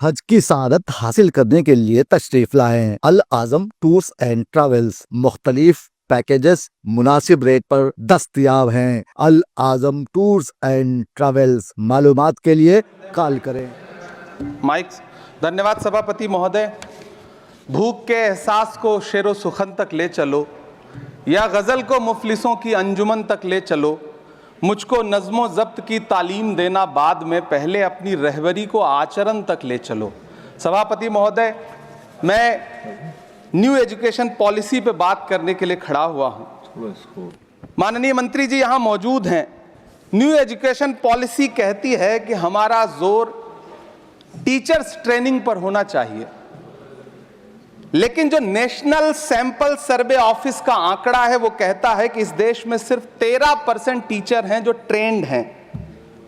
हज की सआदत हासिल करने के लिए तशरीफ लाएं। अल आजम टूर्स एंड ट्रेवल्स मुख्तलिफ पैकेजेस मुनासिब रेट पर दस्तयाब हैं। अल आजम टूर्स एंड ट्रेवल्स, मालूमात के लिए कॉल करें। माइक। धन्यवाद सभापति महोदय। भूख के एहसास को शेरो सुखन तक ले चलो, या गज़ल को मुफलिसों की अंजुमन तक ले चलो। मुझको नज़्मो ज़ब्त की तालीम देना बाद में, पहले अपनी रहबरी को आचरण तक ले चलो। सभापति महोदय, मैं न्यू एजुकेशन पॉलिसी पे बात करने के लिए खड़ा हुआ हूँ। माननीय मंत्री जी यहाँ मौजूद हैं। न्यू एजुकेशन पॉलिसी कहती है कि हमारा जोर टीचर्स ट्रेनिंग पर होना चाहिए, लेकिन जो नेशनल सैंपल सर्वे ऑफिस का आंकड़ा है वो कहता है कि इस देश में सिर्फ 13% टीचर हैं जो ट्रेंड हैं।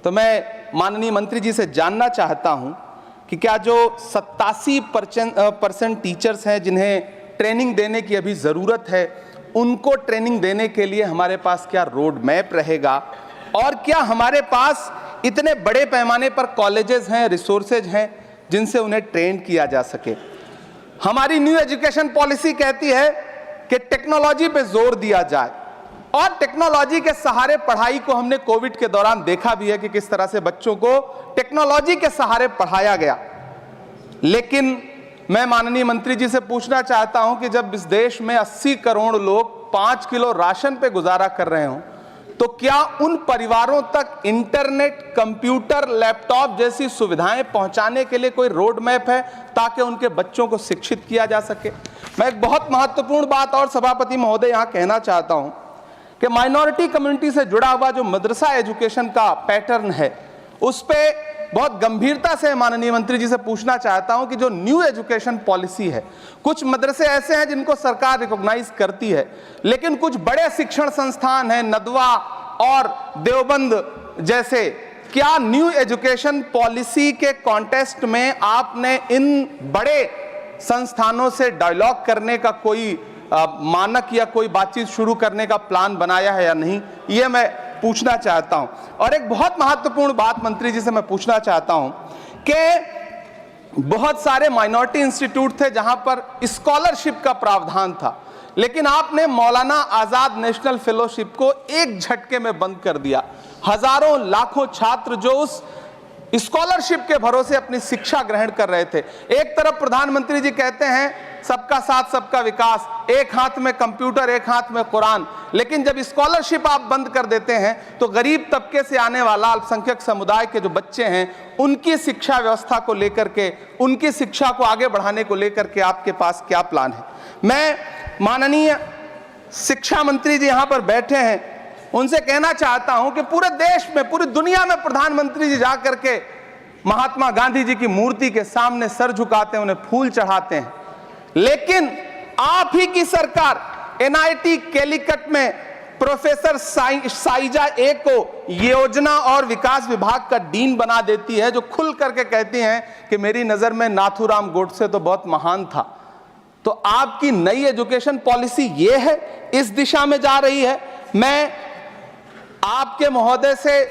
तो मैं माननीय मंत्री जी से जानना चाहता हूं कि क्या जो 87% टीचर्स हैं जिन्हें ट्रेनिंग देने की अभी ज़रूरत है, उनको ट्रेनिंग देने के लिए हमारे पास क्या रोड मैप रहेगा, और क्या हमारे पास इतने बड़े पैमाने पर कॉलेजेस हैं, रिसोर्सेज हैं जिनसे उन्हें ट्रेन किया जा सके। हमारी न्यू एजुकेशन पॉलिसी कहती है कि टेक्नोलॉजी पे जोर दिया जाए, और टेक्नोलॉजी के सहारे पढ़ाई को हमने कोविड के दौरान देखा भी है कि किस तरह से बच्चों को टेक्नोलॉजी के सहारे पढ़ाया गया। लेकिन मैं माननीय मंत्री जी से पूछना चाहता हूं कि जब इस देश में 80 करोड़ लोग 5 किलो राशन पे गुजारा कर रहे हों, तो क्या उन परिवारों तक इंटरनेट, कंप्यूटर, लैपटॉप जैसी सुविधाएं पहुंचाने के लिए कोई रोड मैप है ताकि उनके बच्चों को शिक्षित किया जा सके। मैं एक बहुत महत्वपूर्ण बात और सभापति महोदय यहां कहना चाहता हूं कि माइनॉरिटी कम्युनिटी से जुड़ा हुआ जो मदरसा एजुकेशन का पैटर्न है, उस पे बहुत गंभीरता से माननीय मंत्री जी से पूछना चाहता हूं कि जो न्यू एजुकेशन पॉलिसी है, कुछ मदरसे ऐसे हैं जिनको सरकार रिकॉग्नाइज करती है, लेकिन कुछ बड़े शिक्षण संस्थान हैं, नदवा और देवबंद जैसे, क्या न्यू एजुकेशन पॉलिसी के कॉन्टेस्ट में आपने इन बड़े संस्थानों से डायलॉग करने का कोई मानक या कोई बातचीत शुरू करने का प्लान बनाया है या नहीं, ये मैं पूछना चाहता हूं। और एक बहुत महत्वपूर्ण बात मंत्री जी से मैं पूछना चाहता हूं कि बहुत सारे माइनॉरिटी इंस्टीट्यूट थे जहां पर स्कॉलरशिप का प्रावधान था, लेकिन आपने मौलाना आजाद नेशनल फेलोशिप को एक झटके में बंद कर दिया। हजारों लाखों छात्र जो उस स्कॉलरशिप के भरोसे अपनी शिक्षा ग्रहण कर रहे थे। एक तरफ प्रधानमंत्री जी कहते हैं सबका साथ सबका विकास, एक हाथ में कंप्यूटर एक हाथ में कुरान, लेकिन जब स्कॉलरशिप आप बंद कर देते हैं तो गरीब तबके से आने वाला अल्पसंख्यक समुदाय के जो बच्चे हैं, उनकी शिक्षा व्यवस्था को लेकर के, उनकी शिक्षा को आगे बढ़ाने को लेकर के आपके पास क्या प्लान है। मैं माननीय शिक्षा मंत्री जी यहाँ पर बैठे हैं, उनसे कहना चाहता हूं कि पूरे देश में, पूरी दुनिया में प्रधानमंत्री जी जाकर के महात्मा गांधी जी की मूर्ति के सामने सर झुकाते हैं, उन्हें फूल चढ़ाते हैं, लेकिन आप ही की सरकार NIT कैलिकट में प्रोफेसर साइजा ए को योजना और विकास विभाग का डीन बना देती है, जो खुल करके कहती हैं कि मेरी नजर में नाथूराम गोडसे तो बहुत महान था। तो आपकी नई एजुकेशन पॉलिसी ये है, इस दिशा में जा रही है। मैं आपके महोदय से,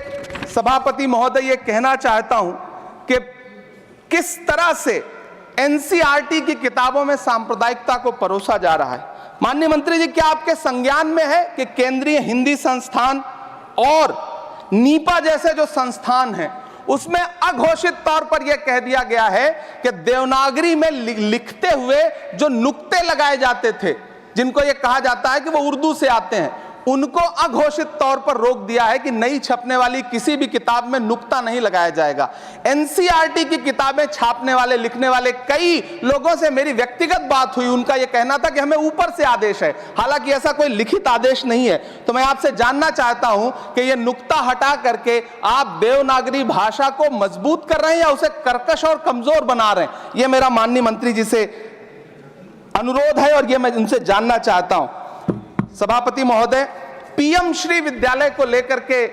सभापति महोदय, ये कहना चाहता हूं कि किस तरह से NCERT की किताबों में सांप्रदायिकता को परोसा जा रहा है। माननीय मंत्री जी, क्या आपके संज्ञान में है कि केंद्रीय हिंदी संस्थान और नीपा जैसे जो संस्थान हैं, उसमें अघोषित तौर पर यह कह दिया गया है कि देवनागरी में लिखते हुए जो नुक्ते लगाए जाते थे, जिनको यह कहा जाता है कि वो उर्दू से आते हैं, उनको अघोषित तौर पर रोक दिया है कि नई छपने वाली किसी भी किताब में नुक्ता नहीं लगाया जाएगा। NCERT की किताबें छापने वाले, लिखने वाले कई लोगों से मेरी व्यक्तिगत बात हुई, उनका यह कहना था कि हमें ऊपर से आदेश है, हालांकि ऐसा कोई लिखित आदेश नहीं है। तो मैं आपसे जानना चाहता हूं कि यह नुक्ता हटा करके आप देवनागरी भाषा को मजबूत कर रहे हैं या उसे कर्कश और कमजोर बना रहे हैं? यह मेरा माननीय मंत्री जी से अनुरोध है और यह मैं उनसे जानना चाहता हूं। सभापति महोदय, PM श्री विद्यालय को लेकर के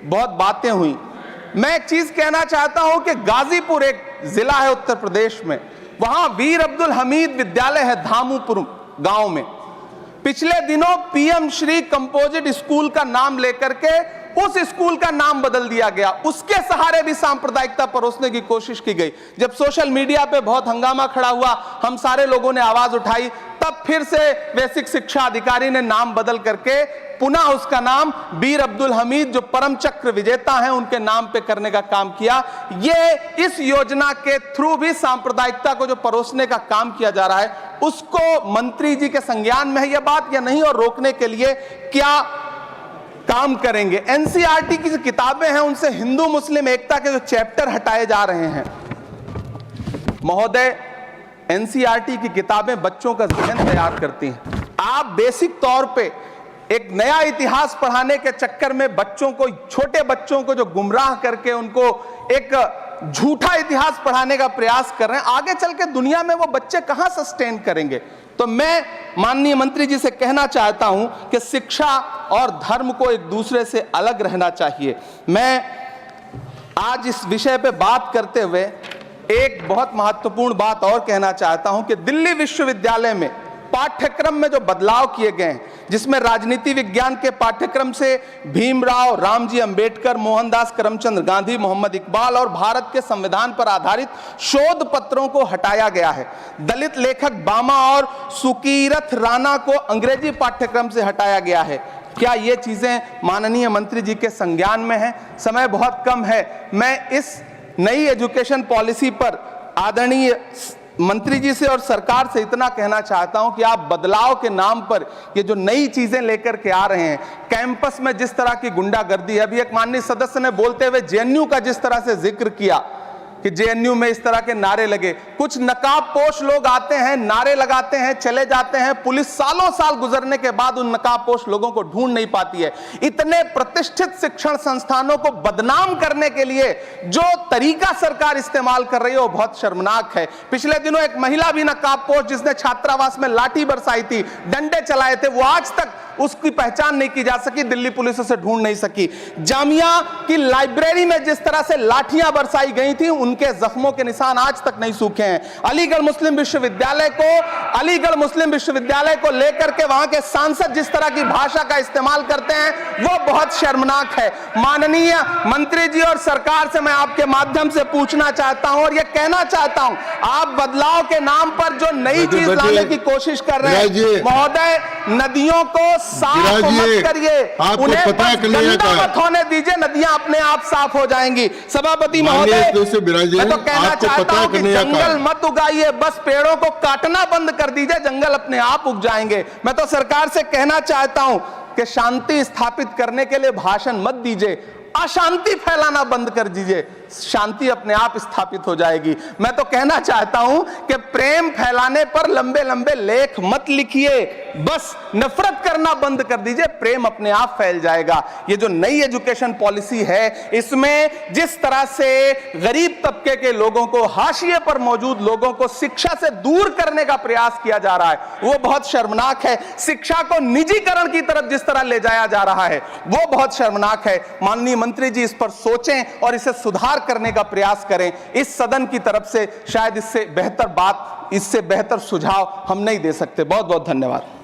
बहुत बातें हुई। मैं एक चीज कहना चाहता हूं कि गाजीपुर एक जिला है उत्तर प्रदेश में, वहां वीर अब्दुल हमीद विद्यालय है धामूपुर गांव में। पिछले दिनों PM श्री कंपोजिट स्कूल का नाम लेकर के उस स्कूल का नाम बदल दिया गया, उसके सहारे भी सांप्रदायिकता परोसने की कोशिश की गई। जब सोशल मीडिया पे बहुत हंगामा खड़ा हुआ, हम सारे लोगों ने आवाज उठाई, तब फिर से बेसिक शिक्षा अधिकारी ने नाम बदल करके पुनः उसका नाम बीर अब्दुल हमीद, जो परम चक्र विजेता हैं, उनके नाम पे करने का काम किया। ये इस योजना के थ्रू भी सांप्रदायिकता को जो परोसने का काम किया जा रहा है, उसको मंत्री जी के संज्ञान में है यह बात या नहीं, और रोकने के लिए क्या काम करेंगे। एनसीईआरटी की जो किताबें हैं, उनसे हिंदू मुस्लिम एकता के जो चैप्टर हटाए जा रहे हैं, महोदय, एनसीईआरटी की किताबें बच्चों का ज़हन तैयार करती हैं। आप बेसिक तौर पे एक नया इतिहास पढ़ाने के चक्कर में बच्चों को, छोटे बच्चों को जो गुमराह करके उनको एक झूठा इतिहास पढ़ाने का प्रयास कर रहे हैं, आगे चल के दुनिया में वो बच्चे कहां सस्टेन करेंगे। तो मैं माननीय मंत्री जी से कहना चाहता हूं कि शिक्षा और धर्म को एक दूसरे से अलग रहना चाहिए। मैं आज इस विषय पे बात करते हुए एक बहुत महत्वपूर्ण बात और कहना चाहता हूं कि दिल्ली विश्वविद्यालय में पाठ्यक्रम में जो बदलाव किए गए हैं, जिसमें राजनीति विज्ञान के पाठ्यक्रम से भीमराव, रामजी अंबेडकर, मोहनदास करमचंद गांधी, मोहम्मद इकबाल और भारत के संविधान पर आधारित शोध पत्रों को हटाया गया है। दलित लेखक बामा और सुकीरथ राणा को अंग्रेजी पाठ्यक्रम से हटाया गया है। क्या ये चीजें माननीय मंत्री जी के संज्ञान में है? समय बहुत कम है। मैं इस नई एजुकेशन पॉलिसी पर आदरणीय मंत्री जी से और सरकार से इतना कहना चाहता हूं कि आप बदलाव के नाम पर ये जो नई चीजें लेकर के आ रहे हैं, कैंपस में जिस तरह की गुंडागर्दी है, अभी एक माननीय सदस्य ने बोलते हुए जेएनयू का जिस तरह से जिक्र किया कि जेएनयू में इस तरह के नारे लगे, कुछ नकाबपोश लोग आते हैं, नारे लगाते हैं, चले जाते हैं, पुलिस सालों साल गुजरने के बाद उन नकाबपोश लोगों को ढूंढ नहीं पाती है। इतने प्रतिष्ठित शिक्षण संस्थानों को बदनाम करने के लिए जो तरीका सरकार इस्तेमाल कर रही है वो बहुत शर्मनाक है। पिछले दिनों एक महिला भी नकाबपोश, जिसने छात्रावास में लाठी बरसाई थी, डंडे चलाए थे, वो आज तक उसकी पहचान नहीं की जा सकी, दिल्ली पुलिस उसे ढूंढ नहीं सकी। जामिया की लाइब्रेरी में जिस तरह से लाठियां बरसाई गई थी, उनके जख्मों के निशान आज तक नहीं सूखे हैं। अलीगढ़ मुस्लिम विश्वविद्यालय को लेकर के वहां के सांसद जिस तरह की भाषा का इस्तेमाल करते हैं, वो बहुत शर्मनाक है। माननीय मंत्री जी और सरकार से मैं आपके माध्यम से पूछना चाहता हूं और यह कहना चाहता हूं, आप बदलाव के नाम पर जो नई चीज लाने की कोशिश कर रहे हैं, महोदय, नदियों को साफ मत करिए, उन्हें गंदा मत होने दीजिए, नदियां अपने आप साफ हो जाएंगी। सभापति महोदय, मैं तो कहना चाहता हूं कि जंगल मत उगाइए, बस पेड़ों को काटना बंद कर दीजिए, जंगल अपने आप उग जाएंगे। मैं तो सरकार से कहना चाहता हूं कि शांति स्थापित करने के लिए भाषण मत दीजिए, अशांति फैलाना बंद कर दीजिए, शांति अपने आप स्थापित हो जाएगी। मैं तो कहना चाहता हूं कि प्रेम फैलाने पर लंबे लंबे लेख मत लिखिए, बस नफरत करना बंद कर दीजिए, प्रेम अपने आप फैल जाएगा। ये जो नई एजुकेशन पॉलिसी है, इसमें जिस तरह से गरीब तबके के लोगों को, हाशिए पर मौजूद लोगों को शिक्षा से दूर करने का प्रयास किया जा रहा है, वो बहुत शर्मनाक है। शिक्षा को निजीकरण की तरफ जिस तरह ले जाया जा रहा है, वो बहुत शर्मनाक है। माननीय मंत्री जी इस पर सोचें और इसे सुधार करने का प्रयास करें। इस सदन की तरफ से शायद इससे बेहतर बात, इससे बेहतर सुझाव हम नहीं दे सकते। बहुत बहुत धन्यवाद।